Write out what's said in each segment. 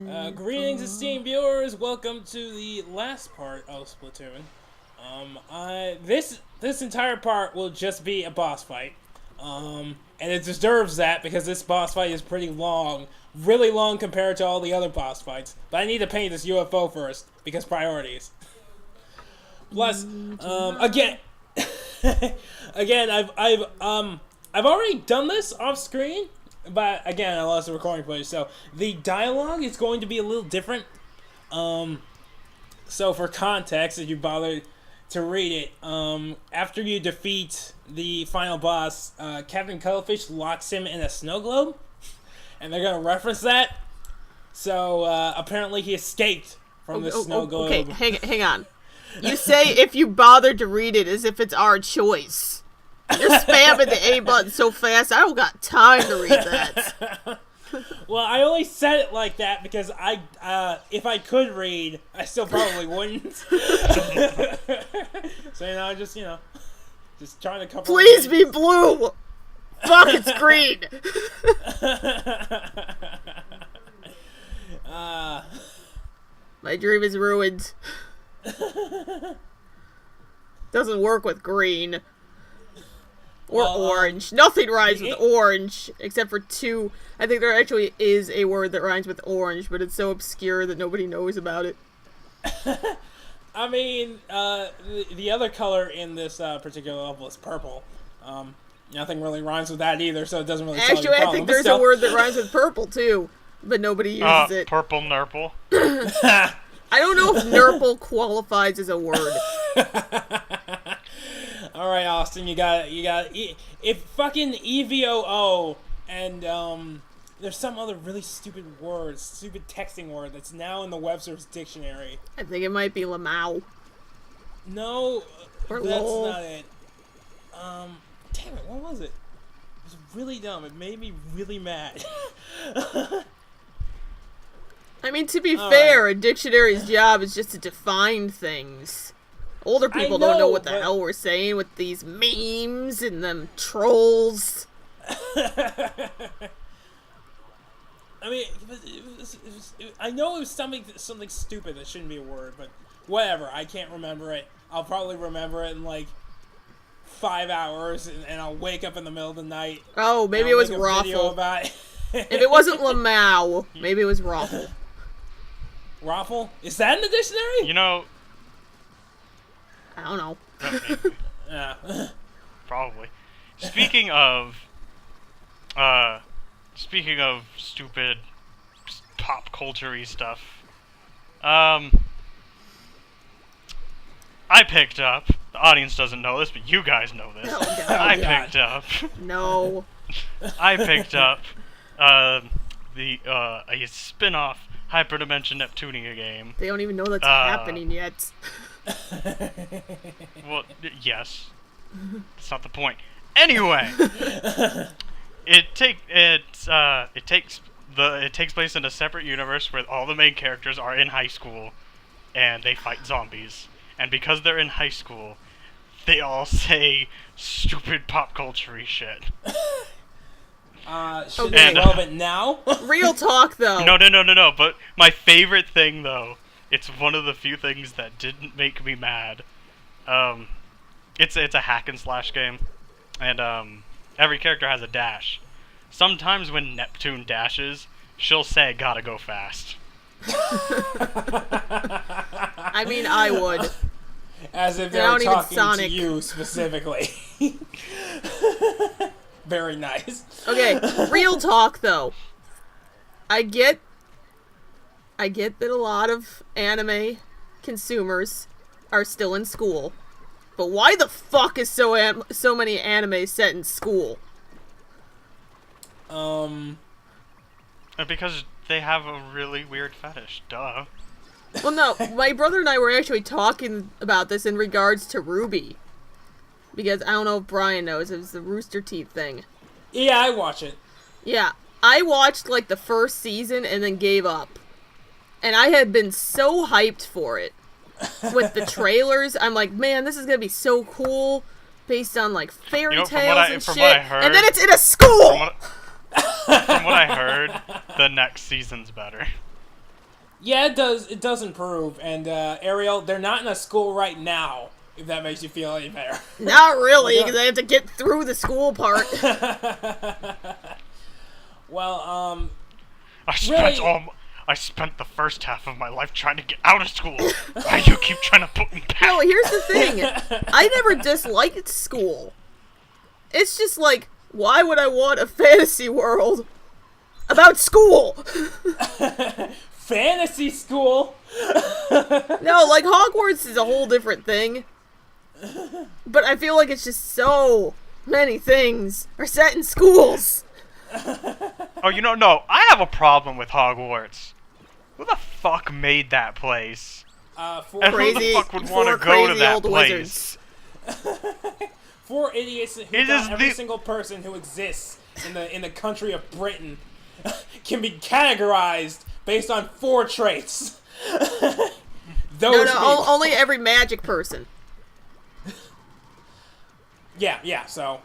Greetings, esteemed viewers. Welcome to the last part of Splatoon. This entire part will just be a boss fight. And it deserves that because this boss fight is pretty long, really long compared to all the other boss fights. But I need to paint this UFO first because priorities. Plus, again, I've already done this off screen. But again, I lost the recording footage, so the dialogue is going to be a little different. So for context, if you bother to read it, after you defeat the final boss, Captain Cuttlefish locks him in a snow globe, and they're gonna reference that. So apparently he escaped from the snow globe. Okay, hang on. You say if you bother to read it as if it's our choice. You're spamming the A button so fast, I don't got time to read that. Well, I only said it like that because if I could read, I still probably wouldn't. So, just trying to cover. Please be blue! Fuck, it's green! My dream is ruined. Doesn't work with green. Or orange. Nothing rhymes with orange, except for two. I think there actually is a word that rhymes with orange, but it's so obscure that nobody knows about it. I mean, the other color in this particular level is purple. Nothing really rhymes with that either, so it doesn't really solve your Actually, problem. I think there's a word that rhymes with purple, too, but nobody uses it. Purple nurple. I don't know if nurple qualifies as a word. All right, Austin, you got if fucking EVOO and there's some other really stupid texting word that's now in the Webster's dictionary. I think it might be Lamau. No, or that's lol. not it. Damn it, what was it? It was really dumb. It made me really mad. I mean, to be fair, a dictionary's job is just to define things. Older people don't know what the hell we're saying with these memes and them trolls. I mean, I know it was something stupid that shouldn't be a word, but whatever. I can't remember it. I'll probably remember it in like 5 hours, and I'll wake up in the middle of the night. Oh, maybe it was Raffle. If it wasn't Lamau, maybe it was Raffle. Raffle? Is that in the dictionary? You know... I don't know. Yeah. Probably. Speaking of stupid pop culture-y stuff, I picked up, the audience doesn't know this, but you guys know this. Oh, I picked up. No. I picked up a spin-off Hyperdimension Neptunia game. They don't even know that's happening yet. Well, yes. That's not the point. Anyway, it takes place in a separate universe where all the main characters are in high school, and they fight zombies. And because they're in high school, they all say stupid pop culture-y shit. Should be relevant now? Real talk, though. No. But my favorite thing, though, it's one of the few things that didn't make me mad. It's a hack and slash game, and every character has a dash. Sometimes when Neptune dashes, she'll say, "Gotta go fast." I mean, I would. As if they were talking to you specifically. Very nice. Okay, real talk, though. I get that a lot of anime consumers are still in school, but why the fuck is so many anime set in school? Because they have a really weird fetish. Duh. Well, no, my brother and I were actually talking about this in regards to Ruby. Because I don't know if Brian knows, it was the Rooster Teeth thing. Yeah, I watch it. Yeah, I watched like the first season and then gave up. And I had been so hyped for it. With the trailers, I'm like, man, this is gonna be so cool. Based on like fairy tales and shit. And then it's in a school! From what I heard, the next season's better. Yeah, it does. It does improve. And Ariel, they're not in a school right now. If that makes you feel any better. Not really, because I have to get through the school part. Well, I spent the first half of my life trying to get out of school. Why do you keep trying to put me back? No, here's the thing. I never disliked school. It's just like, why would I want a fantasy world about school? Fantasy school? No, like, Hogwarts is a whole different thing. But I feel like it's just so many things are set in schools. Oh, no, I have a problem with Hogwarts. Who the fuck made that place? And who the fuck would want to go to that place? Four idiots who thought every single person who exists in the country of Britain can be categorized based on 4 traits. Only every magic person. Yeah, so...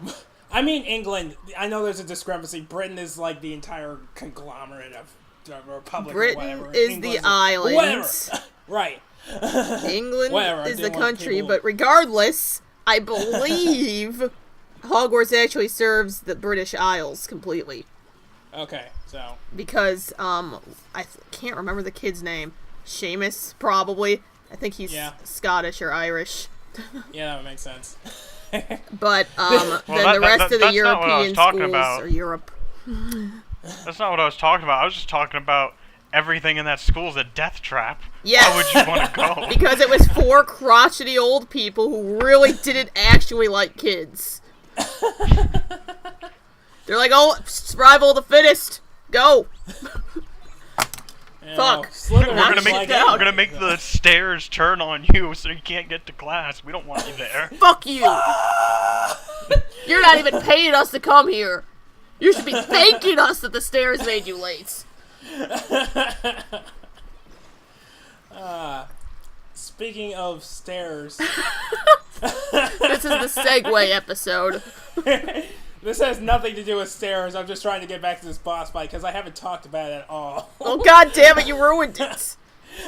I mean, England, I know there's a discrepancy. Britain is like the entire conglomerate of the Republic or whatever. Britain is the islands. Whatever. Right. England is the country, but regardless, I believe Hogwarts actually serves the British Isles completely. Okay, so... Because, I can't remember the kid's name. Seamus, probably. I think he's Scottish or Irish. Yeah, that makes sense. But then the rest of the European schools are Europe. That's not what I was talking about. I was just talking about everything in that school is a death trap. Yes. Why would you want to go? Because it was 4 crotchety old people who really didn't actually like kids. They're like, oh, survival of the fittest. Go. Fuck. We're gonna make the stairs turn on you so you can't get to class. We don't want you there. Fuck you! You're not even paying us to come here. You should be thanking us that the stairs made you late. Speaking of stairs... This is the segue episode. This has nothing to do with stairs. I'm just trying to get back to this boss fight because I haven't talked about it at all. Oh, god damn it, you ruined it.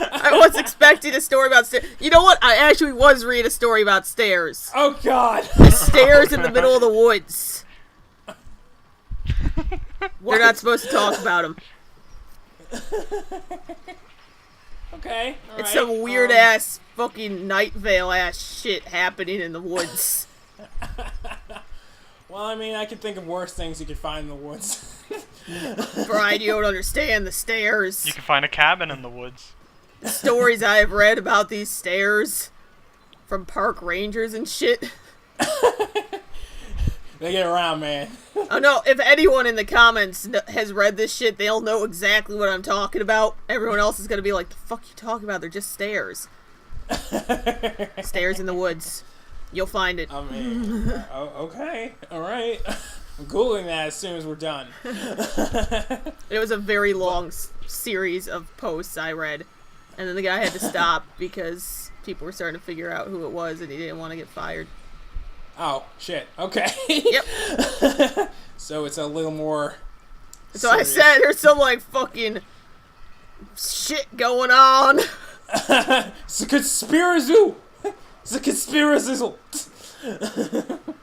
I was expecting a story about stairs. You know what? I actually was reading a story about stairs. Oh, god. The stairs in the middle of the woods. They're not supposed to talk about them. Okay. It's some weird-ass, fucking Night Vale-ass shit happening in the woods. Well, I mean, I can think of worse things you could find in the woods. Brian, you don't understand the stairs. You can find a cabin in the woods. The stories I have read about these stairs from park rangers and shit. They get around, man. Oh no, if anyone in the comments has read this shit, they'll know exactly what I'm talking about. Everyone else is gonna be like, the fuck you talking about? They're just stairs. Stairs in the woods. You'll find it. I mean, okay, alright. I'm Googling that as soon as we're done. It was a very long series of posts I read. And then the guy had to stop because people were starting to figure out who it was and he didn't want to get fired. Oh, shit. Okay. Yep. So it's a little more So serious. I said there's some, like, fucking shit going on. It's a conspiracy. It's a conspiracy.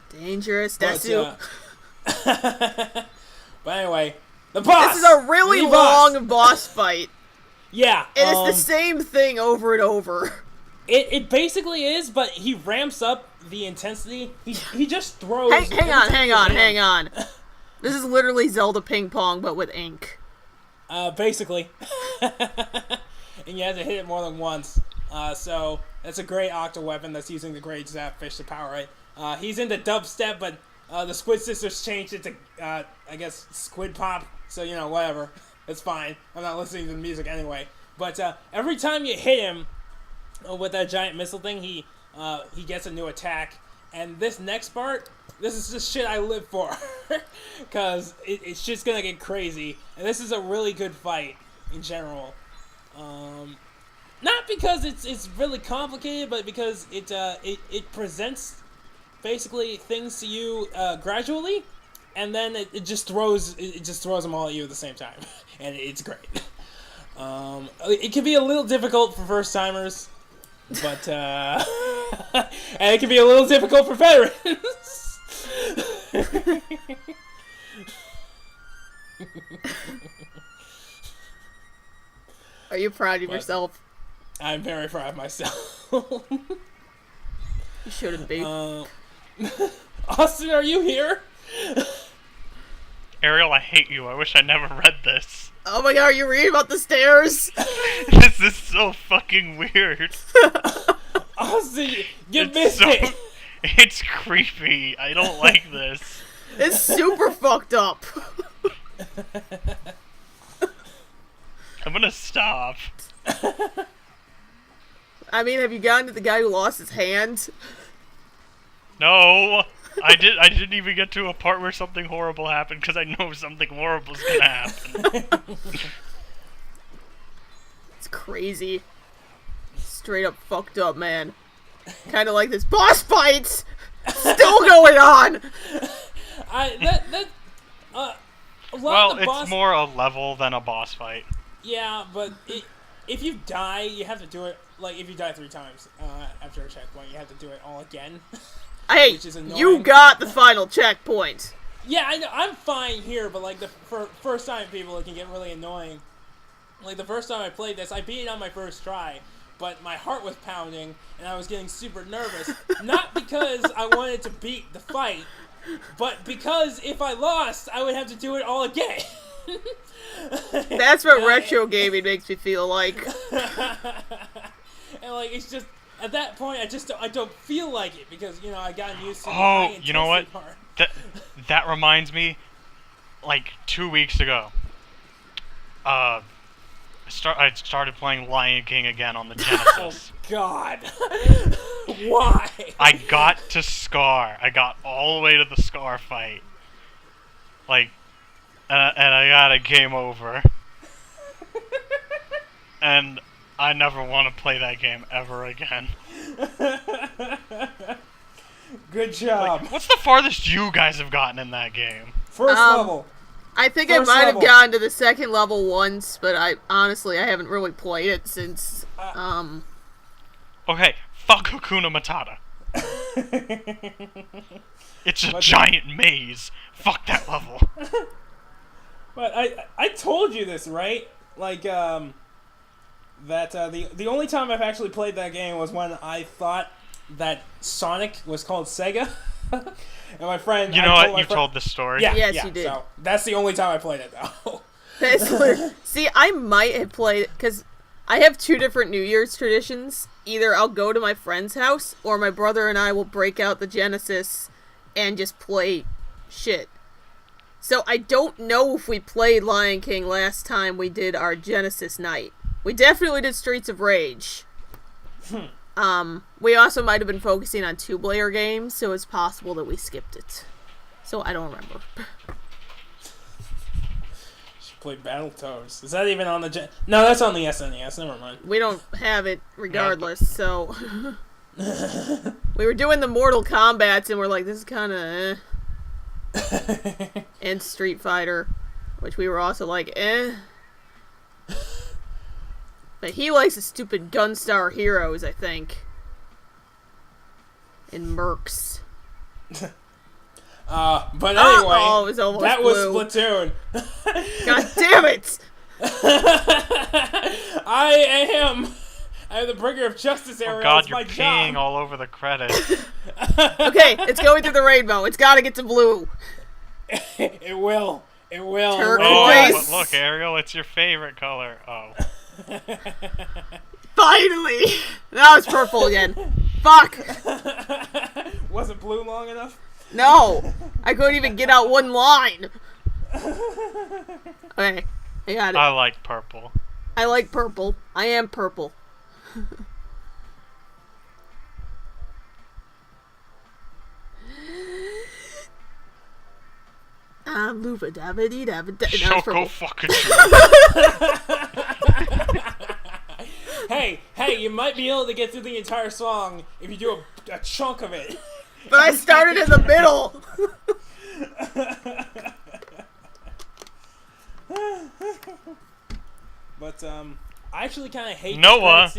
Dangerous. That's you. But anyway, the boss. This is a really long boss fight. Yeah. And it's the same thing over and over. It basically is, but he ramps up the intensity. He just throws... Hang on. This is literally Zelda ping pong, but with ink. Basically. And you have to hit it more than once. So, that's a great octa weapon that's using the great Zapfish to power it. He's into dubstep, but the Squid Sisters changed it to, I guess, Squid Pop. So, you know, whatever. It's fine. I'm not listening to the music anyway. But every time you hit him with that giant missile thing, he gets a new attack. And this next part, this is just shit I live for. Because it's just going to get crazy. And this is a really good fight in general. Not because it's really complicated, but because it presents basically things to you gradually, and then it just throws them all at you at the same time, and it's great. It can be a little difficult for first timers, but and it can be a little difficult for veterans. Are you proud of yourself? I'm very proud of myself. You shouldn't be. Austin, are you here? Ariel, I hate you. I wish I never read this. Oh my god, are you reading about the stairs? This is so fucking weird. Austin, you It's missed so- it. It's creepy. I don't like this. It's super fucked up. I'm gonna stop. I mean, have you gotten to the guy who lost his hand? No, I didn't even get to a part where something horrible happened because I know something horrible's gonna happen. It's crazy. Straight up fucked up, man. Kind of like this boss fights still going on. Well, of the it's boss. more a level than a boss fight. Yeah, but if you die, you have to do it. Like if you die 3 times after a checkpoint, you have to do it all again. Hey, Which is annoying. you got the final checkpoint. Yeah, I know. I'm fine here, but like for first time people, it can get really annoying. Like the first time I played this, I beat it on my first try, but my heart was pounding and I was getting super nervous. Not because I wanted to beat the fight, but because if I lost, I would have to do it all again. That's what retro gaming makes me feel like. And like it's just at that point, I don't feel like it because I got used to. Oh, you know what? That reminds me. Like 2 weeks ago, I started playing Lion King again on the Genesis. Oh God! Why? I got to Scar. I got all the way to the Scar fight. Like, and I got a game over. And I never want to play that game ever again. Good job. Like, what's the farthest you guys have gotten in that game? First level. I think First I might level. have gotten to the second level once, but I haven't really played it since. Okay, fuck Hakuna Matata. It's a giant maze. Fuck that level. But I told you this, right? Like that the only time I've actually played that game was when I thought that Sonic was called Sega. And my friend, You know what? You've told this story. Yeah, Yes, yeah, you did. So that's the only time I played it, though. See, I might have played because I have 2 different New Year's traditions. Either I'll go to my friend's house, or my brother and I will break out the Genesis and just play shit. So I don't know if we played Lion King last time we did our Genesis night. We definitely did Streets of Rage. We also might have been focusing on 2-player games, so it's possible that we skipped it. So I don't remember. She played Battletoads. Is that even on the No, that's on the SNES. Never mind. We don't have it regardless, so... We were doing the Mortal Kombats, and we're like, this is kind of and Street Fighter, which we were also like, But he likes the stupid Gunstar Heroes, I think. And Mercs. But anyway, it was almost that blue. was Splatoon. God damn it! I am the bringer of justice, Ariel. Oh God, it's you're my peeing job. all over the credits. Okay, it's going through the rainbow. It's gotta get to blue. It will. It will. Turquoise. Oh, Boys. but look, Ariel, it's your favorite color. Oh. Finally! Now it's purple again. Fuck! Wasn't blue long enough? No! I couldn't even get out one line. Okay, I got it. I like purple. I like purple. I am purple. I'm Luva Dabba Dee Dabba Da. Now it's Go purple. fucking shoot. Hey, you might be able to get through the entire song if you do a chunk of it. But I started in the middle! But I actually kind of hate Noah.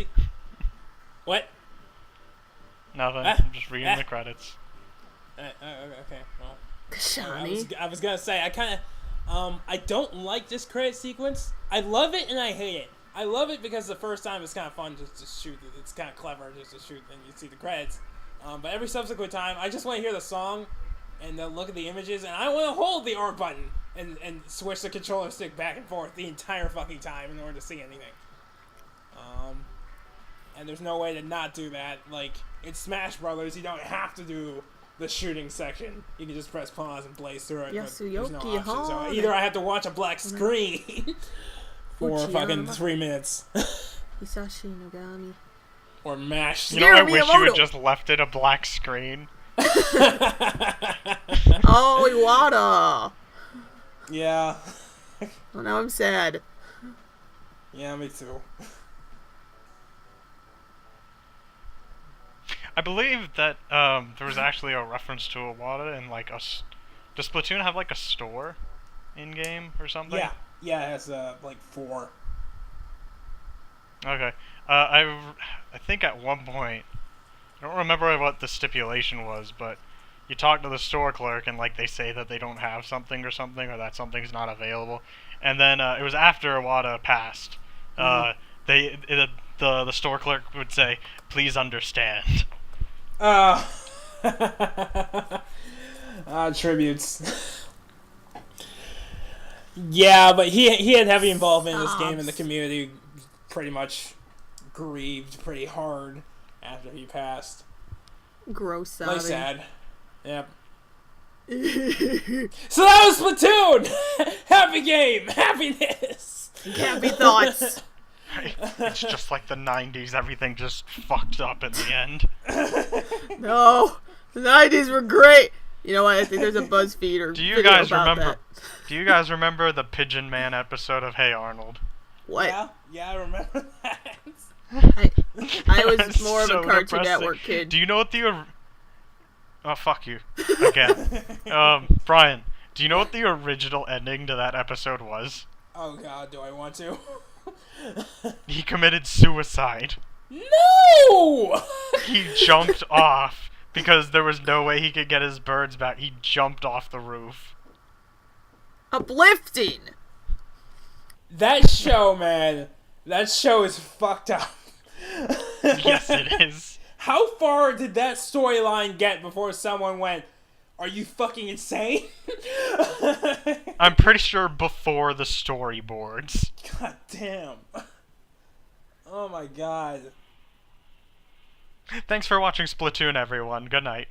What? Nothing. I'm just reading the credits. Okay. Well, Kashani. I was gonna say I kind of I don't like this credit sequence. I love it and I hate it. I love it because the first time it's kind of fun just to shoot. It's kind of clever just to shoot and you see the credits. But every subsequent time, I just want to hear the song and look at the images, and I want to hold the R button and switch the controller stick back and forth the entire fucking time in order to see anything. And there's no way to not do that. Like, in Smash Brothers, you don't have to do the shooting section. You can just press pause and blaze through it. There's no option. So either I have to watch a black screen for fucking 3 minutes. Hisashi Nogami. Or mash. You know, I wish you had just left it a black screen. Oh, Iwata. Yeah. Well, now I'm sad. Yeah, me too. I believe that there was actually a reference to Iwata in like does Splatoon have like a store in game or something? Yeah, it has like 4. Okay. I think at one point, I don't remember what the stipulation was, but you talk to the store clerk and like they say that they don't have something or that something's not available, and then it was after Iwata passed. The store clerk would say, "Please understand." Tributes. Yeah, but he had heavy involvement in this game, and the community pretty much grieved pretty hard after he passed. Gross sounding. Really sad. Yep. So that was Splatoon! Happy game! Happiness! Happy thoughts. It's just like the 90s, everything just fucked up in the end. No, the 90s were great. You know what? I think there's a BuzzFeed or Do you video guys about remember? that. Do you guys remember the Pigeon Man episode of Hey Arnold? What? Yeah, I remember that. I was more of So a Cartoon depressing. Network kid. Do you know what the... Oh, fuck you. Again. Brian, do you know what the original ending to that episode was? Oh god, do I want to? He committed suicide. No! He jumped off because there was no way he could get his birds back. He jumped off the roof. Uplifting. That show, man. That show is fucked up. Yes, it is. How far did that storyline get before someone went, "Are you fucking insane?" I'm pretty sure before the storyboards. God damn. Oh my god. Thanks for watching Splatoon, everyone. Good night.